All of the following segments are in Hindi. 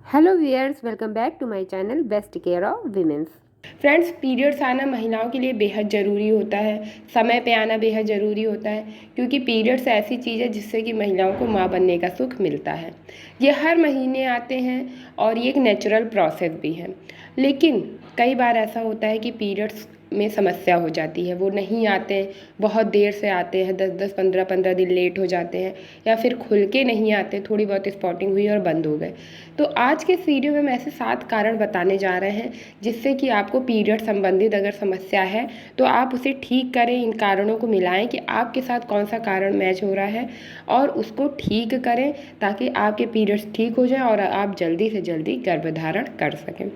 Hello viewers, welcome back to my channel best care of women's. Friends, periods आना महिलाओं के लिए बेहद ज़रूरी होता है। समय पे आना बेहद ज़रूरी होता है क्योंकि पीरियड्स ऐसी चीज़ है जिससे कि महिलाओं को माँ बनने का सुख मिलता है। ये हर महीने आते हैं और ये एक नेचुरल प्रोसेस भी है। लेकिन कई बार ऐसा होता है कि पीरियड्स में समस्या हो जाती है, वो नहीं आते हैं, बहुत देर से आते हैं, 10-10 15-15 दिन लेट हो जाते हैं या फिर खुल के नहीं आते, थोड़ी बहुत स्पॉटिंग हुई और बंद हो गए। तो आज के इस वीडियो में हम ऐसे 7 कारण बताने जा रहे हैं जिससे कि आपको पीरियड संबंधित अगर समस्या है तो आप उसे ठीक करें। इन कारणों को मिलाएं कि आपके साथ कौन सा कारण मैच हो रहा है और उसको ठीक करें ताकि आपके पीरियड्स ठीक हो जाएं और आप जल्दी से जल्दी गर्भधारण कर सकें।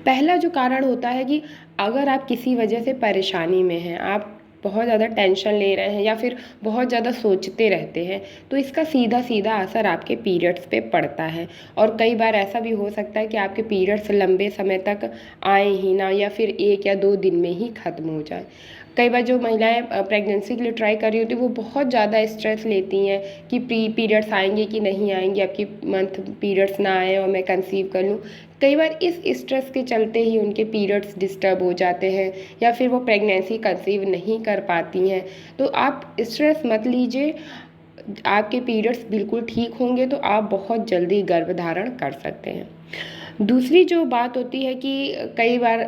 पहला जो कारण होता है कि अगर आप किसी वजह से परेशानी में हैं, आप बहुत ज़्यादा टेंशन ले रहे हैं या फिर बहुत ज़्यादा सोचते रहते हैं, तो इसका सीधा सीधा असर आपके पीरियड्स पे पड़ता है। और कई बार ऐसा भी हो सकता है कि आपके पीरियड्स लंबे समय तक आए ही ना या फिर 1 या 2 दिन में ही ख़त्म हो जाए। कई बार जो महिलाएं प्रेगनेंसी के लिए ट्राई कर रही होती हैं वो बहुत ज़्यादा स्ट्रेस लेती हैं कि पीरियड्स आएंगे कि नहीं आएंगे, आपकी मंथ पीरियड्स ना आए और मैं कंसीव कर लूँ। कई बार इस स्ट्रेस के चलते ही उनके पीरियड्स डिस्टर्ब हो जाते हैं या फिर वो प्रेगनेंसी कंसीव नहीं कर पाती हैं। तो आप स्ट्रेस मत लीजिए, आपके पीरियड्स बिल्कुल ठीक होंगे तो आप बहुत जल्दी गर्भधारण कर सकते हैं। दूसरी जो बात होती है कि कई बार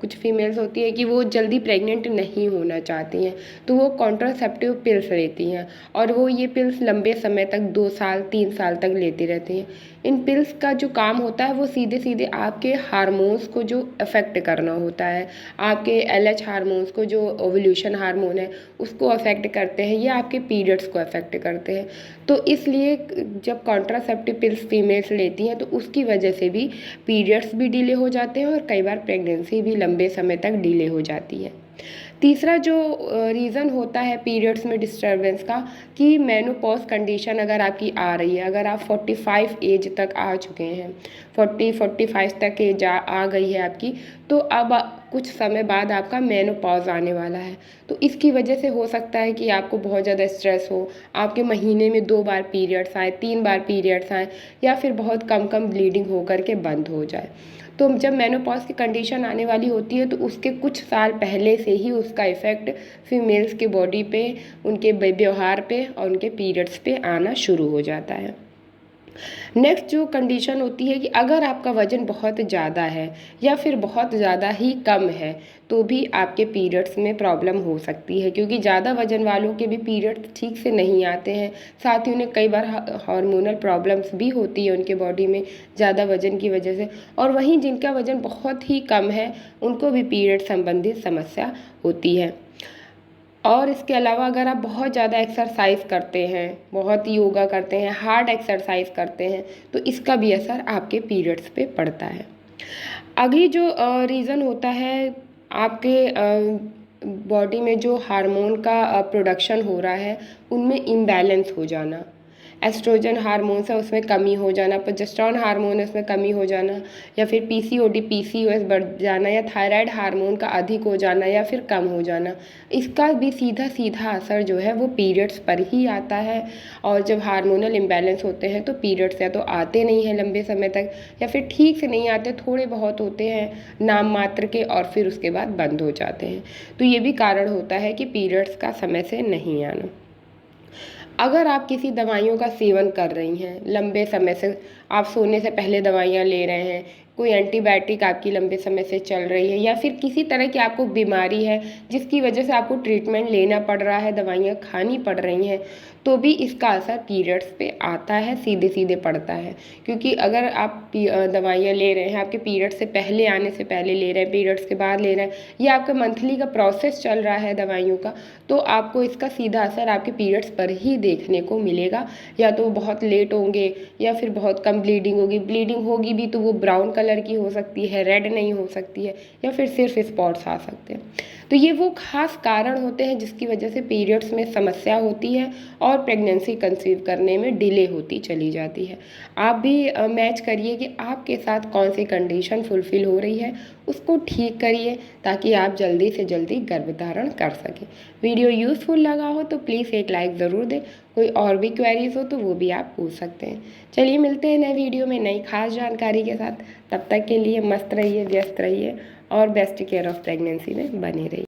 कुछ फीमेल्स होती है कि वो जल्दी प्रेग्नेंट नहीं होना चाहती हैं, तो वो कॉन्ट्रासेप्टिव पिल्स लेती हैं और वो ये पिल्स लंबे समय तक 2 साल 3 साल तक लेती रहती हैं। इन पिल्स का जो काम होता है वो सीधे सीधे आपके हार्मोन्स को जो अफेक्ट करना होता है, आपके LH हार्मोन्स को, जो ओव्यूलेशन हार्मोन है उसको अफेक्ट करते हैं, ये आपके पीरियड्स को अफेक्ट करते हैं। तो इसलिए जब कॉन्ट्रासेप्टिव पिल्स फीमेल्स लेती हैं तो उसकी वजह से भी पीरियड्स भी डिले हो जाते हैं और कई बार प्रेगनेंसी भी लंबे समय तक डिले हो जाती है। तीसरा जो रीज़न होता है पीरियड्स में डिस्टर्बेंस का कि मेनोपॉज कंडीशन अगर आपकी आ रही है, अगर आप 45 एज तक आ चुके हैं, 40-45 तक एज आ गई है आपकी, तो अब कुछ समय बाद आपका मेनोपॉज आने वाला है। तो इसकी वजह से हो सकता है कि आपको बहुत ज़्यादा स्ट्रेस हो, आपके महीने में 2 बार पीरियड्स आए, 3 बार पीरियड्स आए या फिर बहुत कम कम ब्लीडिंग होकर के बंद हो जाए। तो जब मेनोपॉज की कंडीशन आने वाली होती है तो उसके कुछ साल पहले से ही उसका इफ़ेक्ट फीमेल्स के बॉडी पे, उनके व्यवहार पे और उनके पीरियड्स पे आना शुरू हो जाता है। नेक्स्ट जो कंडीशन होती है कि अगर आपका वज़न बहुत ज़्यादा है या फिर बहुत ज़्यादा ही कम है तो भी आपके पीरियड्स में प्रॉब्लम हो सकती है, क्योंकि ज़्यादा वज़न वालों के भी पीरियड्स ठीक से नहीं आते हैं। साथ ही उन्हें कई बार हार्मोनल प्रॉब्लम्स भी होती है उनके बॉडी में ज़्यादा वज़न की वजह से। और वहीं जिनका वज़न बहुत ही कम है उनको भी पीरियड संबंधित समस्या होती है। और इसके अलावा अगर आप बहुत ज़्यादा एक्सरसाइज करते हैं, बहुत योगा करते हैं, हार्ड एक्सरसाइज करते हैं, तो इसका भी असर आपके पीरियड्स पे पड़ता है। अगली जो रीज़न होता है आपके बॉडी में जो हार्मोन का प्रोडक्शन हो रहा है उनमें इम्बैलेंस हो जाना। एस्ट्रोजन हार्मोन्स है उसमें कमी हो जाना, प्रोजेस्टेरोन हार्मोन है उसमें कमी हो जाना, या फिर PCOD PCOS बढ़ जाना, या थायराइड हार्मोन का अधिक हो जाना या फिर कम हो जाना। इसका भी सीधा सीधा असर जो है वो पीरियड्स पर ही आता है। और जब हार्मोनल इम्बैलेंस होते हैं तो पीरियड्स या तो आते नहीं हैं लंबे समय तक या फिर ठीक से नहीं आते, थोड़े बहुत होते हैं नाम मात्र के और फिर उसके बाद बंद हो जाते हैं। तो ये भी कारण होता है कि पीरियड्स का समय से नहीं आना। अगर आप किसी दवाइयों का सेवन कर रही हैं लंबे समय से, आप सोने से पहले दवाइयाँ ले रहे हैं, कोई एंटीबायोटिक आपकी लंबे समय से चल रही है या फिर किसी तरह की आपको बीमारी है जिसकी वजह से आपको ट्रीटमेंट लेना पड़ रहा है, दवाइयाँ खानी पड़ रही हैं, तो भी इसका असर पीरियड्स पे आता है, सीधे सीधे पड़ता है। क्योंकि अगर आप दवाइयाँ ले रहे हैं, आपके पीरियड से पहले आने से पहले ले रहे हैं, पीरियड्स के बाद ले रहे हैं, या आपका मंथली का प्रोसेस चल रहा है दवाइयों का, तो आपको इसका सीधा असर आपके पीरियड्स पर ही देखने को मिलेगा। या तो बहुत लेट होंगे या फिर बहुत कम ब्लीडिंग होगी, ब्लीडिंग होगी भी तो वो ब्राउन कलर की हो सकती है, रेड नहीं हो सकती है, या फिर सिर्फ स्पॉट्स आ सकते हैं। तो ये वो खास कारण होते हैं जिसकी वजह से पीरियड्स में समस्या होती है और प्रेगनेंसी कंसीव करने में डिले होती चली जाती है। आप भी मैच करिए कि आपके साथ कौन सी कंडीशन फुलफ़िल हो रही है, उसको ठीक करिए ताकि आप जल्दी से जल्दी गर्भधारण कर सकें। वीडियो यूज़फुल लगा हो तो प्लीज़ एक लाइक ज़रूर दें। कोई और भी क्वेरीज़ हो तो वो भी आप पूछ सकते हैं। चलिए मिलते हैं नए वीडियो में नई खास जानकारी के साथ। तब तक के लिए मस्त रहिए, व्यस्त रहिए और बेस्ट केयर ऑफ़ प्रेगनेंसी में बने रहिए।